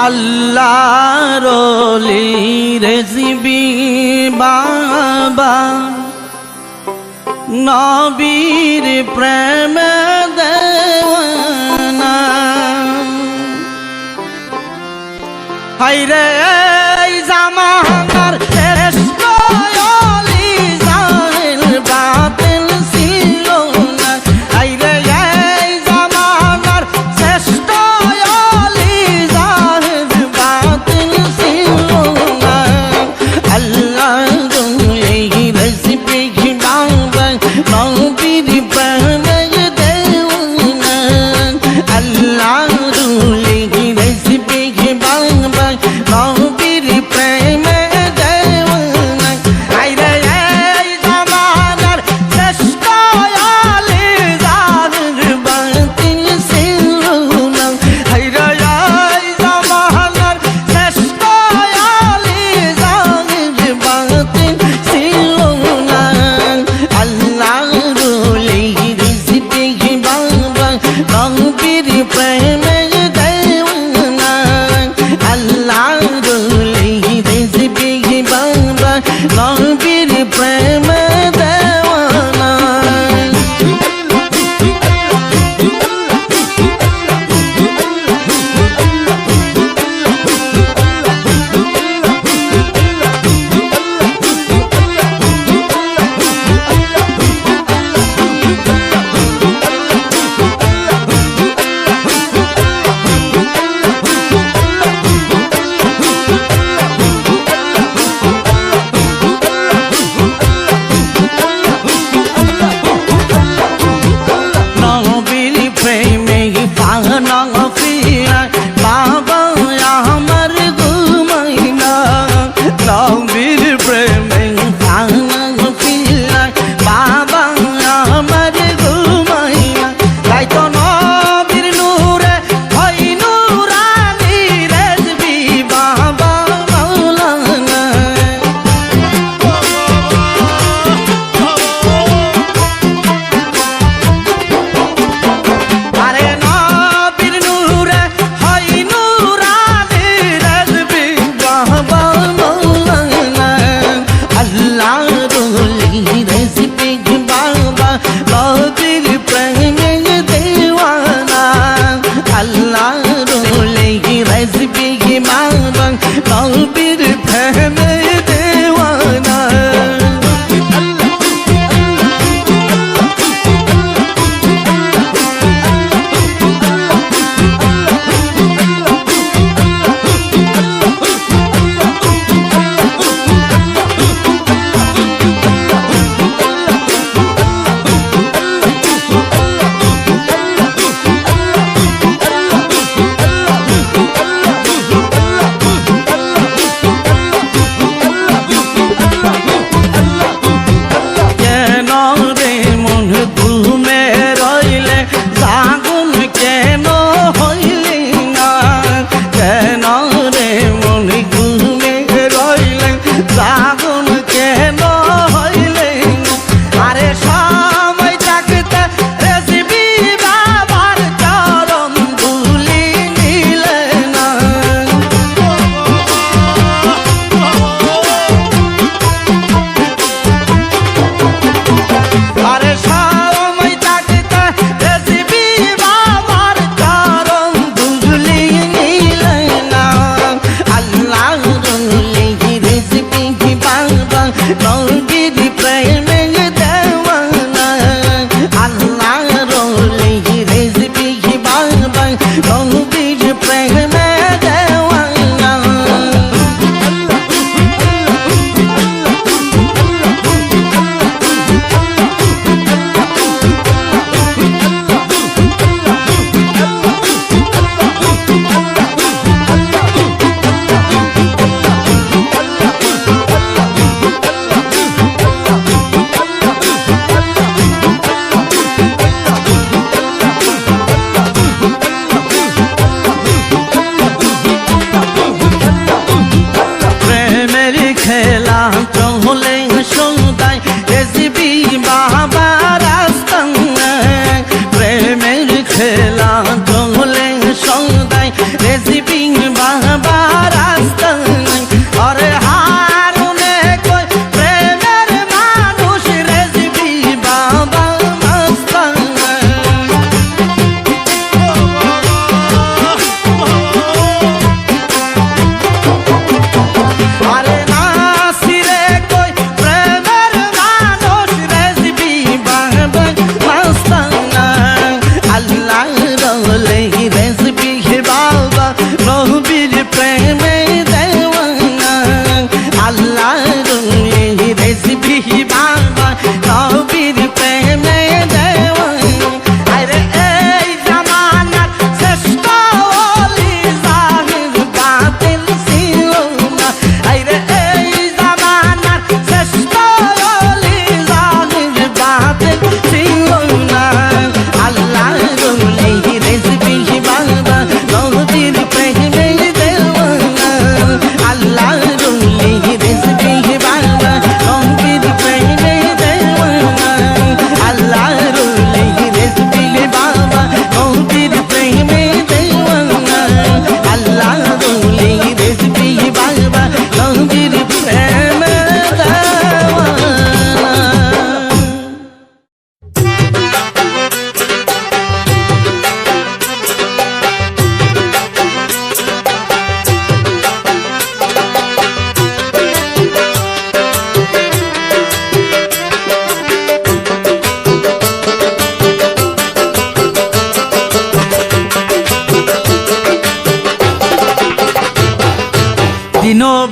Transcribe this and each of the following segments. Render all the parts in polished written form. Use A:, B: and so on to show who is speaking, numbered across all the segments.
A: আল্লাহর ওলি রেসিবি বাবা নবীর প্রেম দেওয়ানা হায়রে জামানার শ্রেষ্ঠ ওলি জাহিল বাতিল ছিল না হায়রে জামানার শ্রেষ্ঠ ওলি জাহিল বাতিল ছিল না আল্লাহ এই রেসিপি বাবা নবীর প্রেম দেওয়ানা আল্লাহ এই রেসিপি বাবা নবীর প্রেম দেওয়ানা হায়রে জামানার শ্রেষ্ঠ ওলি জাহিল বাতিল ছিল না হায়রে জামানার শ্রেষ্ঠ ওলি জাহিল বাতিল ছিল না আল্লাহ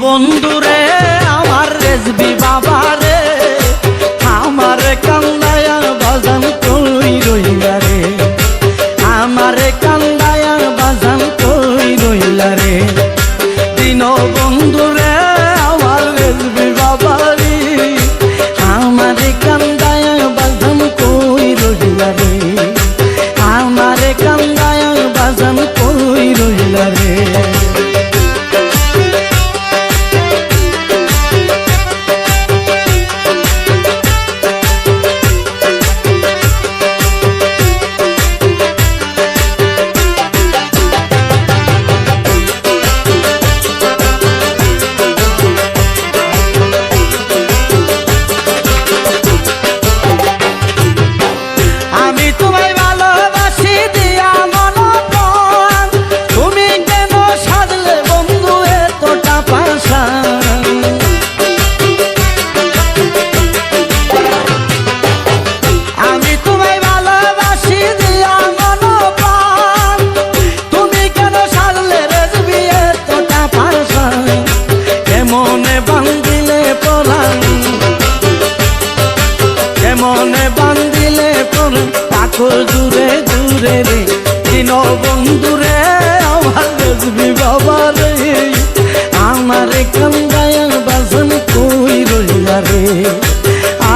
A: বন্ধুরে আমার রেজবি বাবা রে, আমার কান্দায়া বাজান কই রইলা রে, আমার কান্দায়া বাজান কই রইলা রে। দিন বন্ধুরে আমার রেজবি বাবা রে, আমার কান্দায়া বাজান কই রইলা রে, আমার কান্দায়া বাজান কই রইলা রে। দূরে দূরে রে দিন বন্ধুরে আমার রেজবি বাবা রে, আমার কান্দায়া বাজান কই রইলা রে,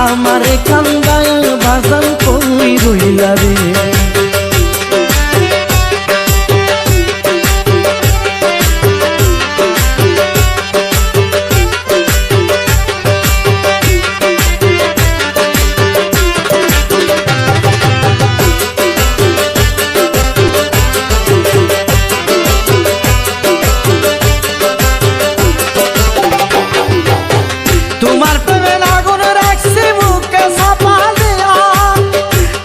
A: আমার কান্দায়া বাজান কই রইলা রে। তোমার প্রেমের আগুন রাখছি মুখে চাপা দিয়া,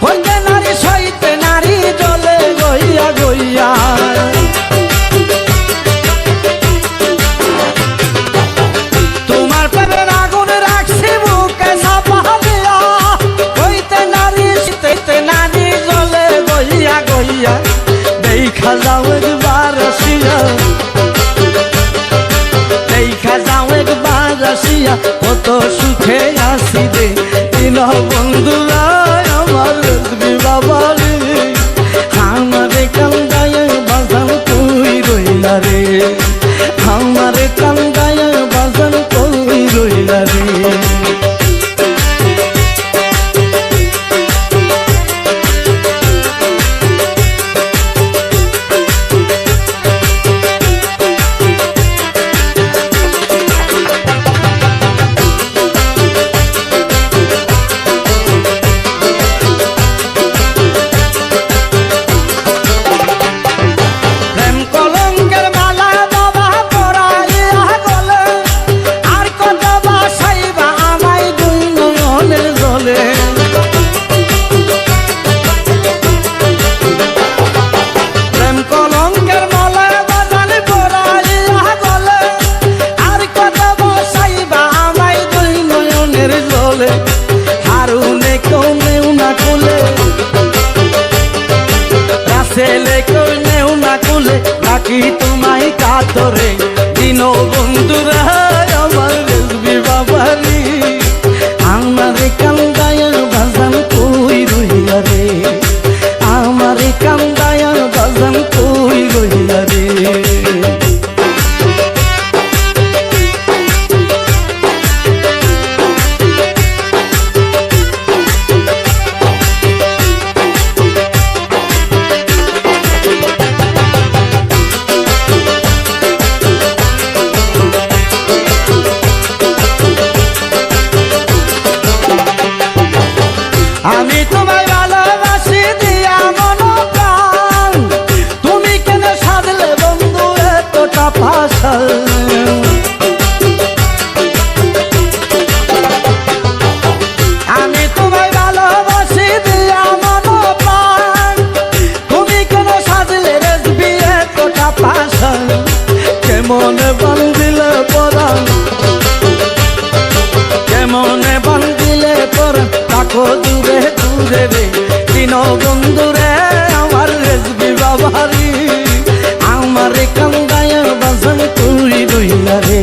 A: হইতে নারী সইতে নারী জ্বলে গইয়া গইয়া। তোমার প্রেমের আগুন রাখছি মুখে চাপা দিয়া, হইতে নারী সইতে নারী জ্বলে গইয়া গইয়া। দেখা যাও একবার আসিয়া, দেখা যাও একবার আসিয়া, কত সুখে আসি রে দিন বন্ধুরা আমার রেজবি বাবা রে, আমার কান্দায়া বাজান কই রইলা রে, আমার কান্দায়া বাজান কই রইলা রে। হারুনে কনেও না কুলে রাসেলে কনেও না কুলে, বাকি তোমায় কাতরে দিন বন্ধুরা আমার রেজবি বাবা রে, আমার কান্দায়া বাজান কই রইলা রে, আমার কান্দায়া বাজান কই রইলা রে। আমি তোমায় ভালোবাসি দিয়া মন প্রাণ, তুমি কেন সাধলে বন্ধু এতটা পাশাল। আমি তোমায় ভালোবাসি দিয়া মন প্রাণ, তুমি কেন সাধলে রেজবি এতটা পাশাল। কেমন বান্ধিলে পরাণ, কেমন বান্ধিলে পরাণ, তাকো দূরে দূরে রে দিন বন্ধুরে আমার রেজবি বাবা রে, আমার কান্দায়া বাজান কই রইলা রে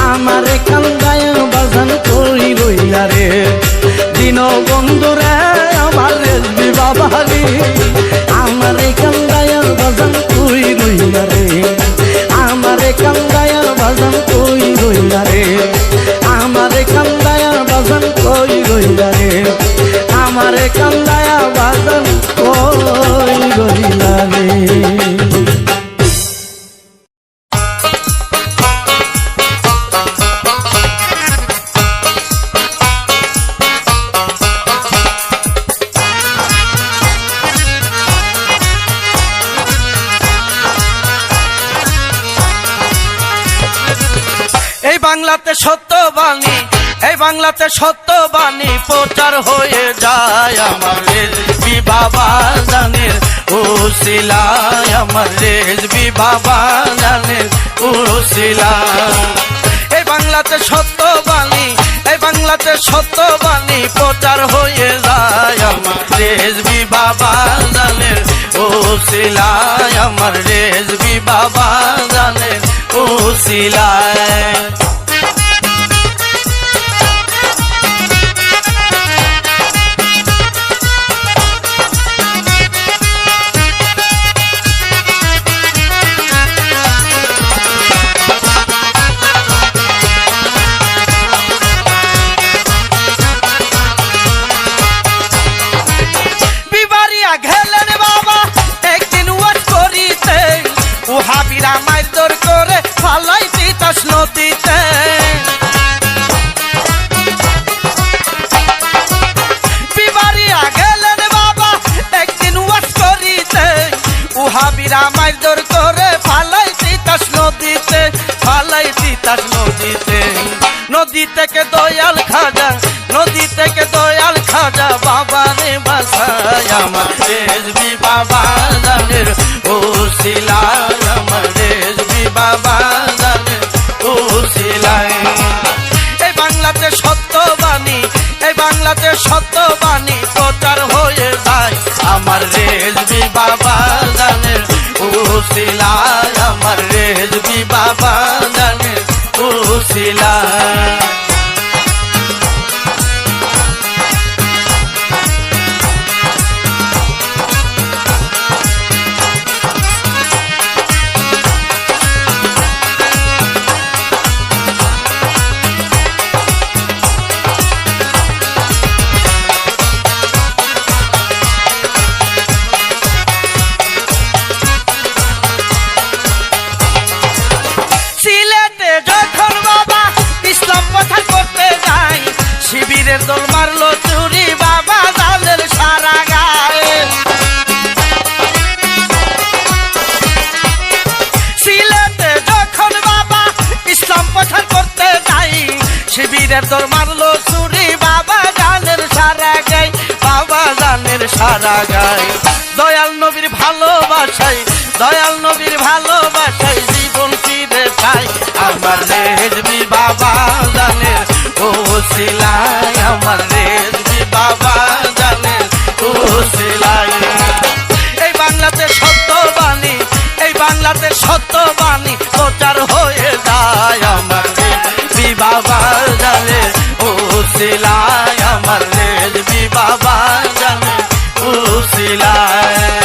A: আমারে কান্দায় বাজান কই রইলা রে দিন বন্ধুরে আমার রেজবি বাবা রে আমারে কান্দায় বাজান কই রইলা রে আমারে কান্দায় বাজান কই রইলা রে আমারে কান্দায় বাজান কই রইলা রে আমারে কান্দায় বাজান কই রইলা রে
B: বাংলাতে সত্য বাণী এই বাংলাতে সত্য বাণী প্রচার হয়ে যায় আমার রেজবি বাবা জানের উসিলায় আমার রেজবি বাবা জানের উসিলায় এই বাংলাতে সত্য বাণী এই বাংলাতে সত্য বাণী প্রচার হয়ে যায় আমার রেজবি বাবা জানের উসিলায় আমার রেজবি বাবা জানের উসিলায় হাবিরা মাইদর করে ফালাই দিতাস নদীতে বিবারিয়া গেলেন বাবা একদিন ওয়াজ করিতে হাবিরা মাইদর করে ফালাই দিতাস নদীতে ফালাই দিতাস নদীতে নদী থেকে দয়াল খাজা নদী থেকে দয়াল খাজা বাবা রে বাসায় আমার রেজবি বাবা জানের উসিলায় আমার রেজবি বাবা জানের উসিলায় এই বাংলাতে সত্য বাণী এই বাংলাতে সত্য বাণী প্রচার হয়ে যায় আমার রেজবি বাবা জানের উসিলায় আমার রেজবি বাবা জানের উসিলায় শিবিরের দল মারলো চুরি বাবা জানের সারা গায়ে সিলেটে যখন বাবা ইসলাম প্রচার করতে যাই শিবিরের দল মারলো চুরি বাবা জানের সারা গায়ে বাবা জানের সারা গায়ে দয়াল নবীর ভালোবাসাই দয়াল নবীর ভালোবাসাই জীবন ফিরে চাই আমার রেজবি বাবা জানের উসিলায় আমার রেজবি বাবা জানের উসিলায় এই বাংলাতে সত্য বাণী এই বাংলাতে সত্য বাণী প্রচার হয়ে যায় আমার রেজবি বাবা জানের উসিলায় আমার রেজবি বাবা জানের উসিলায়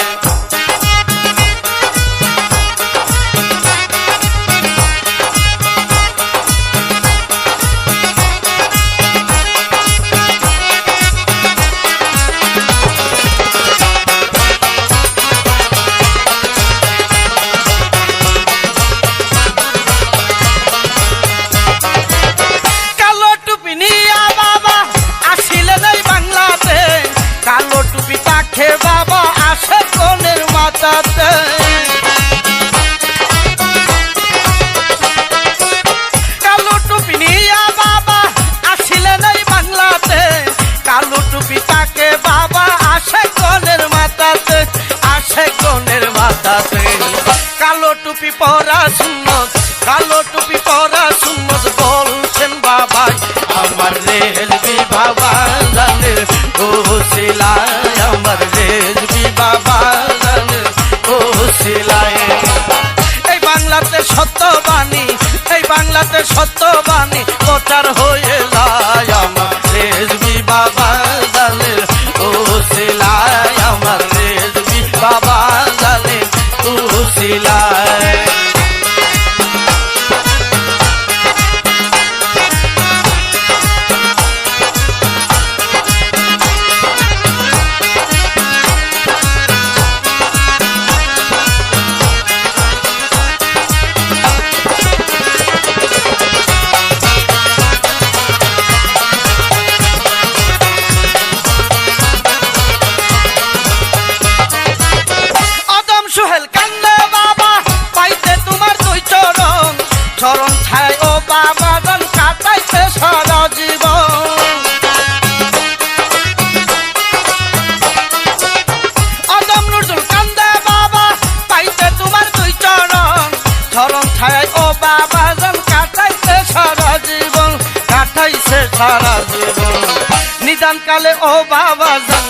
B: বাবা আসে কোনের মাথাতে কালো টুপি নিয়া বাবা আসিলেন এই বাংলাতে কালো টুপি তাকে বাবা আসে কোনের মাথাতে আসে কোনের মাথাতে কালো টুপি পরা সুন্নত কালো টুপি পরা সুন্নত বলছেন বাবা আমার রেজবি বাবা জানের উসিলায় আমার রেজবি বাবা জানের উসিলায় এই বাংলাতে সত্য বাণী বাংলাতে সত্যবাণী প্রচার হয়ে যায় আমার রেজবি বাবা জানের ওসিলায় আমার রেজবি বাবা জানের ওসিলায় সোহেল কান্দে বাবা পাইতে তোমার দুই চরণ চরণ ছায় ও বাবা জান কাটাইতে সারা জীবন আদম নজরুল কান্দে বাবা পাইতে তোমার দুই চরণ চরণ ছায় ও বাবা জান কাটাইতে সারা জীবন কাটাইছে সারা জীবন নিদান কালে ও বাবা জান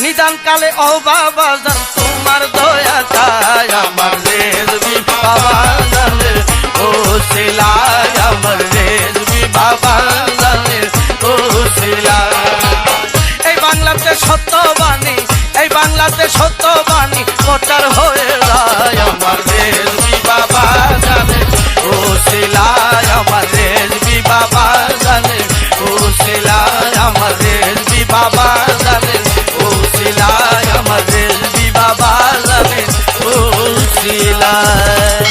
B: নিদান কালে ও বাবা জান তোমার দয়া চাই আমার রেজবি বাবা জানের ওসিলায় আমার রেজবি বাবা জানের ওসিলায় এই বাংলাতে সত্যবাণী এই বাংলাতে সত্যবাণী প্রচার হয়ে যায় আমার রেজবি বাবা জানের ওসিলায় আমার রেজবি বাবা জানের ওসিলায় আমার রেজবি বাবা জানের ওসিলায় আমার রেজবি বাবা জানের ওসিলায়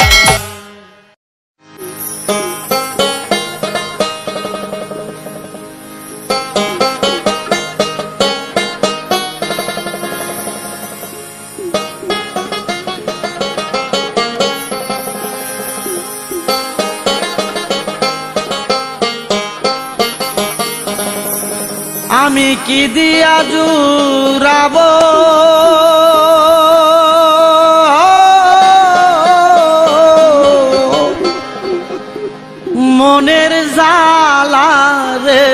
A: আমি কি দিয়া জুড়াবো মনের জালা রে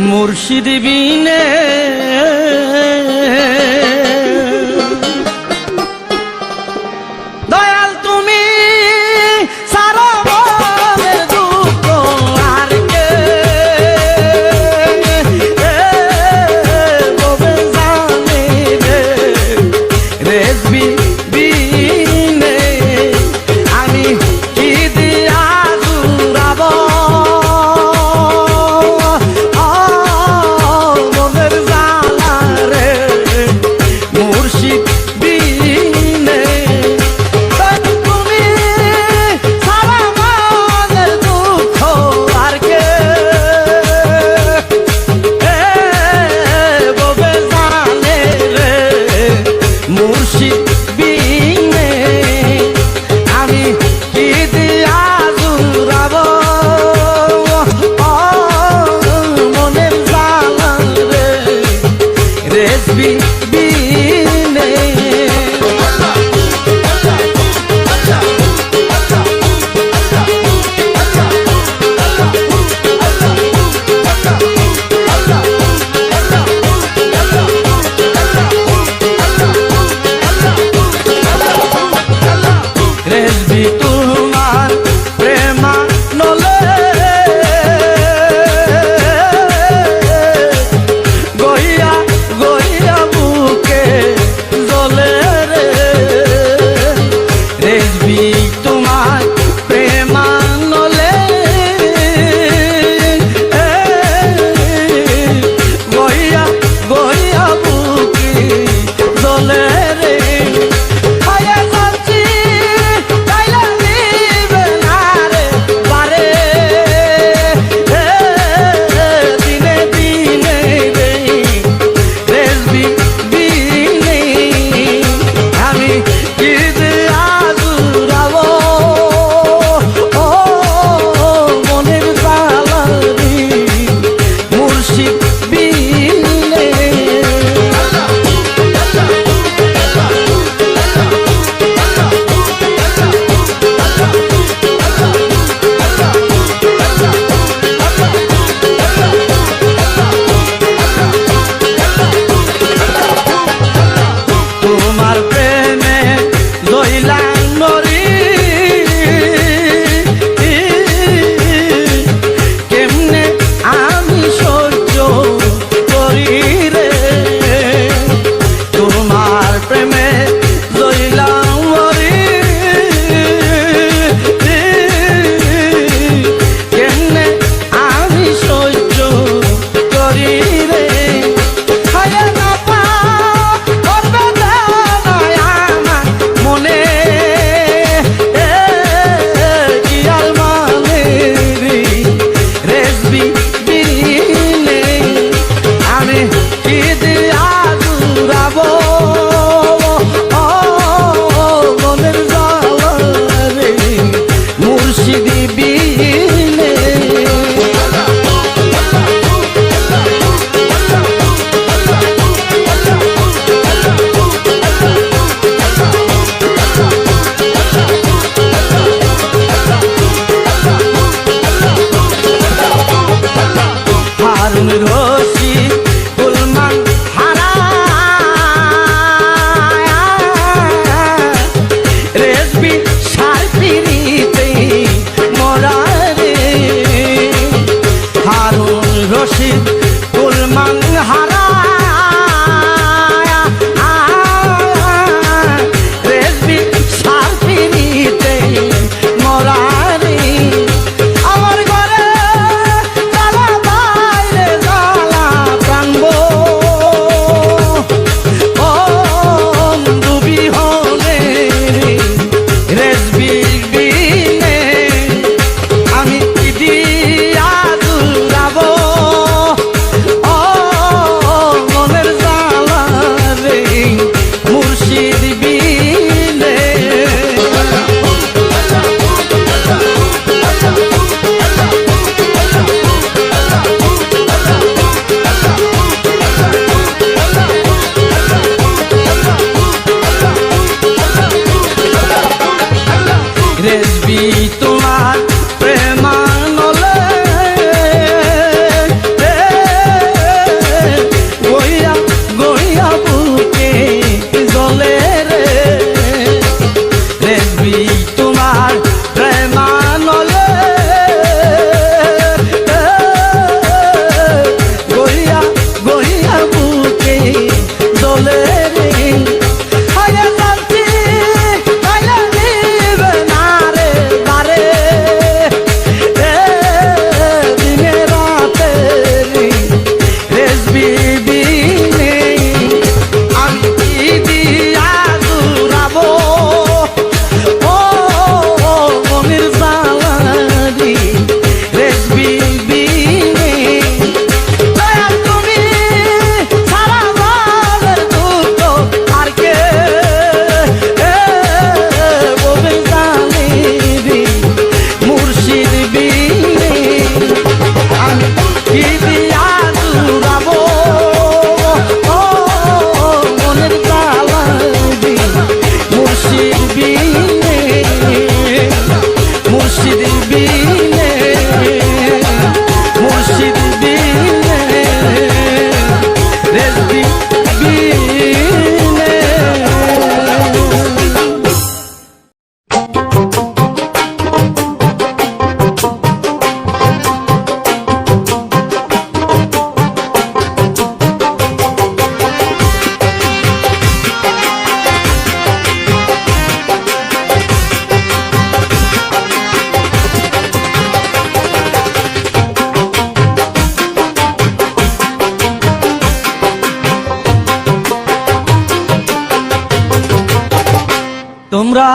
A: মুর্শিদ বিনে দয়াল তুমি সারা মনের দুঃখ আর কে ববে জানে রে রেজবি বিনে আমি কি দিয়া জুড়াবো মনের জালা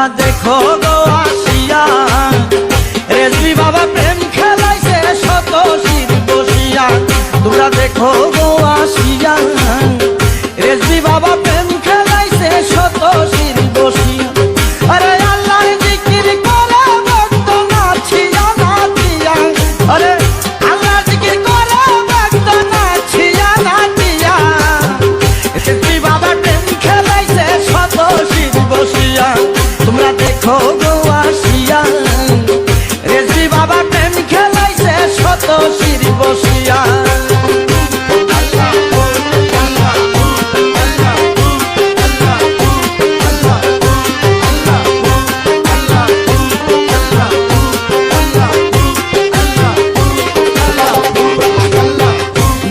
A: তোমরা দেখো গো আসিয়া রেজবি বাবা প্রেম খেলাইছে শত শির বসিয়া তোমরা দেখো গো আসিয়া রেজবি বাবা প্রেম খেলাইছে শত শির বসিয়া আরে আল্লাহর জিকির করে ভক্ত নাচিয়া নাচিয়া আরে আল্লাহর জিকির করে ভক্ত নাচিয়া নাচিয়া রেজবি বাবা প্রেম খেলাইছে শত শির বসিয়া তোমরা দেখো গো আসিয়া রেজবি বাবা প্রেম খেলাইছে শত শির বসিয়া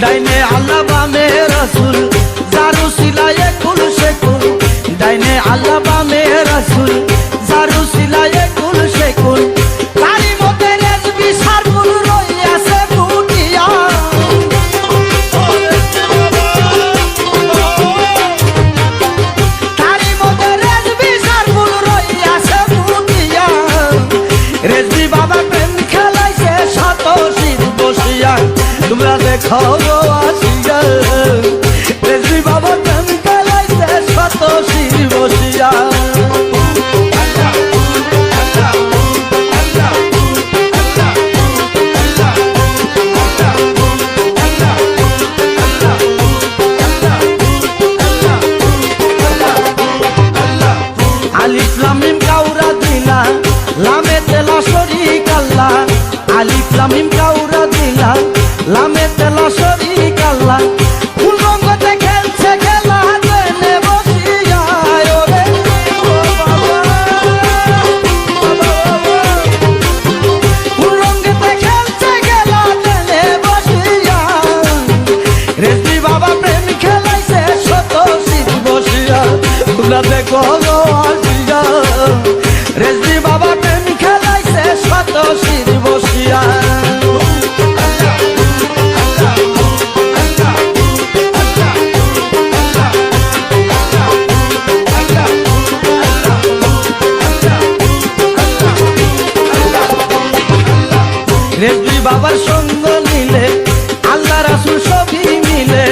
A: ডাইনে আল্লাহ বামে রাসূল জারু সিলায়ে কুল শেকুল ডাইনে আল্লাহ বামে রাসূল জারু সিলায়ে কুল শেকুল তারি মতে রেজবি সারকুল রইয়াছে ফুটিয়া তারি মতে রেজবি সারকুল রইয়াছে ফুটিয়া রেজবি বাবা প্রেম খেলাইছে শত শির বসিয়া তোমরা দেখো গো আসিয়া রেজবি বাবা প্রেম খেলাইছে শত শির বসিয়া আলিফ লাম মিম কাউরা দিলা লামে তেলা শরীক আল্লাহ আলিফ লাম মিম কাউরা দিলা লামে তেলা শরীক আল্লাহ ফুল রঙতে খেলছে খেলা দেনে বসিয়া ওরে ও বাবা ফুল রঙতে খেলছে খেলা দেনে বসিয়া রেজবি বাবা প্রেম খেলাইছে শত শির বসিয়া তোমরা দেখো গো আসিয়া রেজবি বাবা প্রেম খেলাইছে শত শির বসিয়া রেজবি বাবার সঙ্গ নিলে আল্লাহ রাসূল সবই মিলে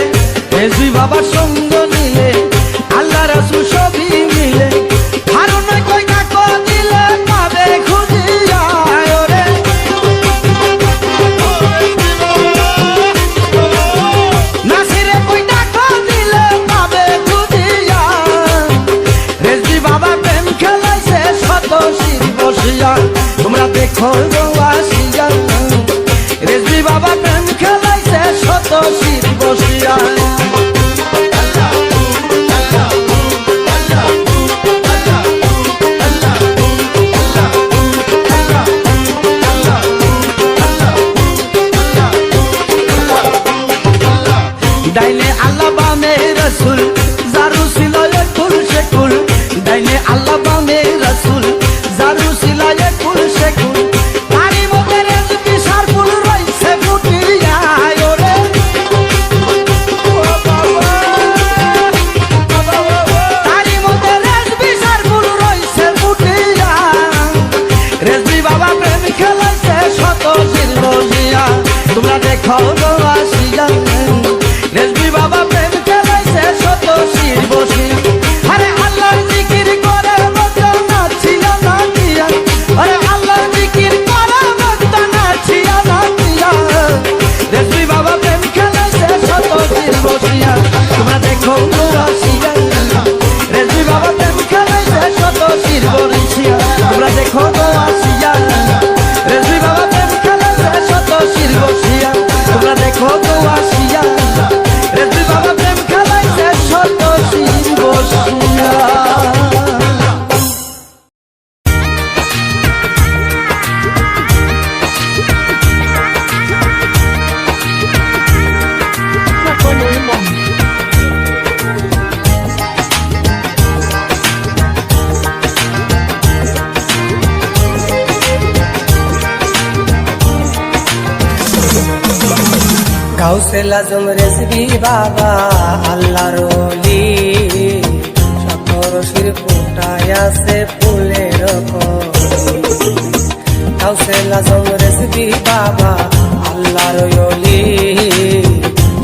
A: রেজবি বাবার সঙ্গ নিলে আল্লাহ রাসূল সবই মিলে হারুন কই না কো দিলে পাবে খুঁজিয়া ওরে নাসিরে কই না কো দিলে পাবে খুঁজিয়া রেজবি বাবা প্রেম খেলাইছে শত শির বসিয়া তোমরা দেখো গো আসিয়া রেজবি বাবা প্রেম খেলাইছে শত শির বসিয়া ডাইনে আল্লাহ বামে রাসূল জারু সিলায়ে কুল শেকুল ডাইনে আল্লাহ বামে রাসূল জারু সিলায়ে কুল শেকুল তারি মতে রেজবি সারকুল রইছে ফুটিয়া ওরে ও বাবা তারি মতে রেজবি সারকুল রইছে ফুটিয়া রেজবি বাবা প্রেম খেলাইছে শত শির বসিয়া তোমরা দেখো গো আসিয়া রেজবি বাবা প্রেম খেলাইছে শত শির বসিয়া আরে আল্লাহর জিকির করে ভক্ত নাচিয়া নাচিয়া আরে আল্লাহর জিকির করে ভক্ত নাচিয়া নাচিয়া রেজবি বাবা প্রেম খেলাইছে শত শির বসিয়া তোমরা দেখো গো আসিয়া রেজবি বাবা প্রেম খেলাইছে শত শির বসিয়া তোমরা দেখো গো আসিয়া রেজবি বাবা প্রেম খেলাইছে শত শির বসিয়া তোমরা দেখো গো আসিয়া রেজবি বাবা প্রেম খেলাইছে শত শির বসিয়া
C: গাউসুল আজম রেজবি বাবা আল্লাহর ওলি, সকল রশির ফুটায় আছে ফুলের কাউসেল আজম রেজভী বাবা আল্লাহর ওলি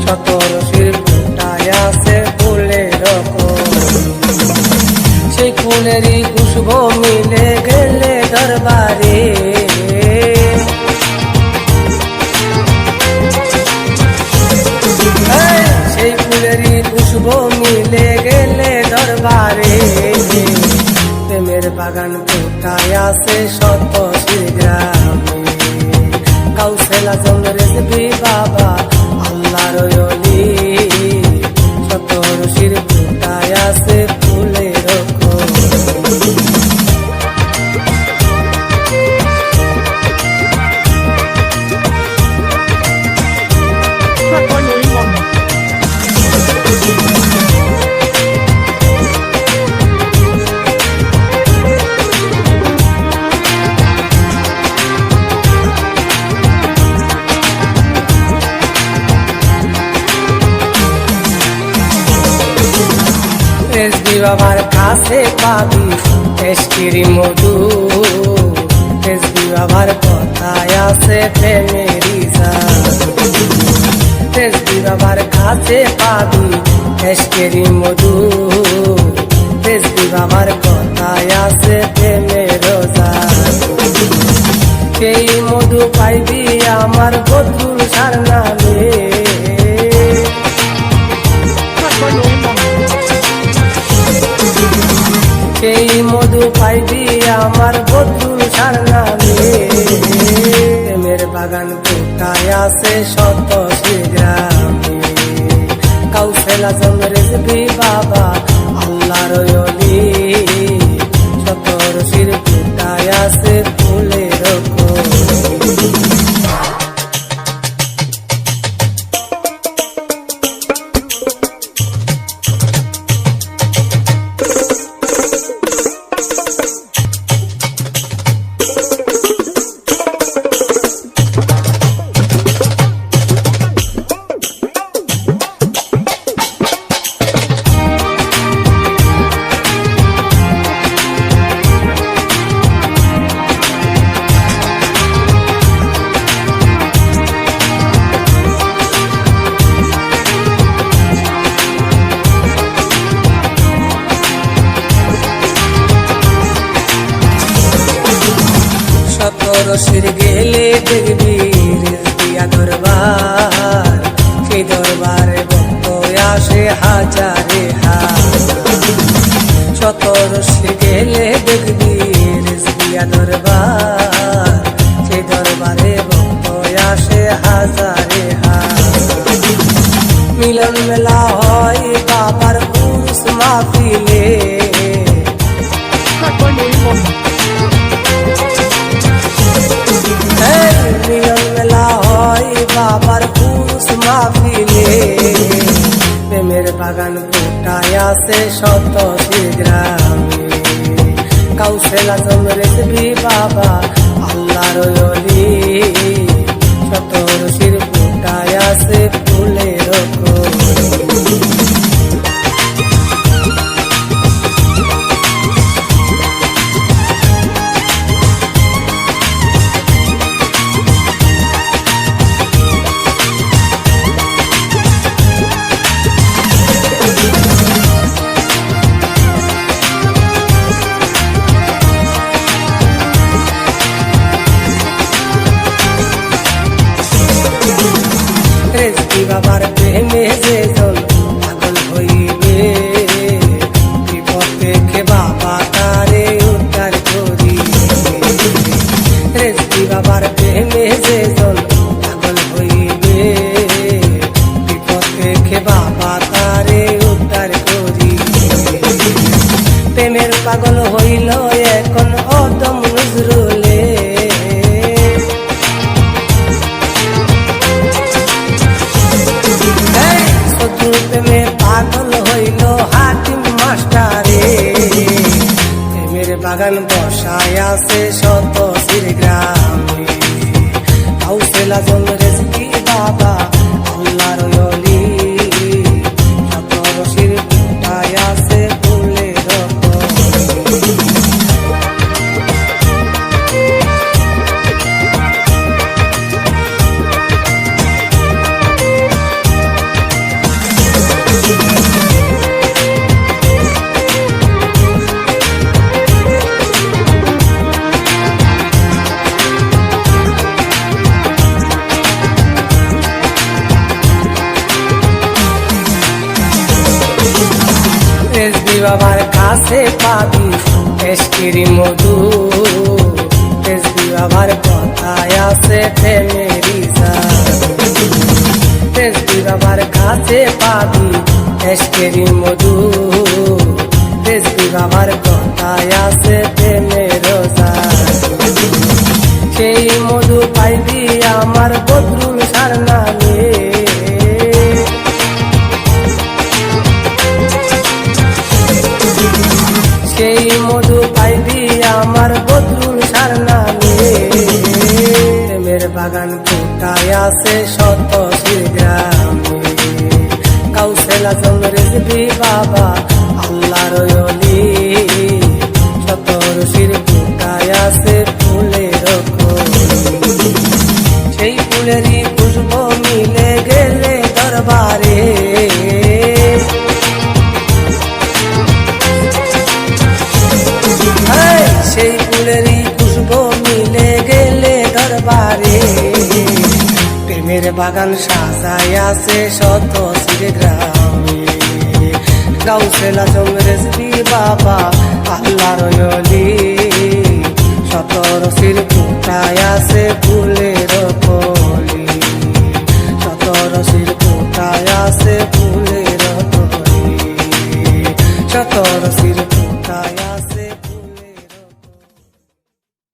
C: শত রশির ফুটায় আছে ফুলের সেই ফুলেরই খুশবু মিলে গেলে দরবারে সেই ফুলেরই খুশবু মিলে গেলে দরবারে প্রেমের বাগান ফুটায় আছে শত গ্রামে কাউসেল আজম রেজভী বাবা আল্লাহর ওলি শত রশির ফুটায় আছে ফুলের রেজভী বাবার কাছে পাবি এসকিরি মধু রেজভী বাবার কথায় আছে প্রেমেরই জাদু রেজভী বাবার কাছে পাবি এসকিরি মধু রেজভী বাবার কথায় আছে প্রেমের জাদু সেই মধু পাইবি আমার বদরুল সার নামে সেই মধু পাইবি আমার বদরুল সার নামে প্রেমের বাগান ফুটায় আছে শত গ্রামে কাউসেল আজম রেজভী বাবা আল্লাহর ওলি শত রশির ফুটায় আছে ফুলের রশির গেলে দেখবি রেজভিয়া দরবার সেই দরবারে ভক্ত আসে হাজারে হাজার শত রশির গেলে দেখবি রেজভিয়া দরবার সেই দরবারে ভক্ত আসে হাজারে হাজার মিলন মেলা হয় বাবার উরুস মাহফিলে মিলন মেলা হয় বাবার উরুস মাহফিলে প্রেমের বাগান ফুটায় আছে শত গ্রামে কাউসেল আজম রেজভী বাবা আল্লাহর ওলি শত রশির ফুটায় আছে ফুলের রেজভী বাবার প্রেমে যেজন পাগল হইবে বিপদ দেখে বাবা তারে উদ্ধার করিবে রেজভী বাবার প্রেমে যেজন পাগল হইবে বিপদ দেখে বাবা তারে উদ্ধার করিবে প্রেমের পাগল হইল এখন অদম নজরুলে প্রেমে পাগল হইল হাকিম মাস্টারে প্রেমের বাগান বসায় আছে শত গ্রামে কাউসেল আজম রেজভী বাবা আল্লাহর ওলি শত রশির ফুটায় আছে ফুলের বাবার কাছে পাবি এসকিরি মধু, রেজবি বাবার কথায় আছে প্রেমেরই জাদু। রেজবি বাবার কাছে পাবি এসকিরি মধু, রেজবি বাবার কথায় আছে প্রেমের জাদু। সেই মধু পাইবি আমার বদরুল সার নামে, সেই মধু পাইবি আমার বদরুল সার নামে। প্রেমের বাগান ফুটায় আছে শত গ্রামে, কাউসেল আজম রেজবি বাবা আল্লাহর ওলি, শত রশির ফুটায় আছে ফুলের কলি। সেই ফুলেরই খুশবু মিলে গেলে দরবারে, সেই ফুলেরই খুশবু মিলে গেলে দরবারে। প্রেমের বাগান সাজায় আছে শত গ্রামে, গাউসেল আজম রেজবি বাবা আল্লাহর ওলি, শত রশির ফুটায় আছে ফুলের কলি, শত রশির ফুটায় আছে ফুলের কলি, শত রশির ফুটায় আছে।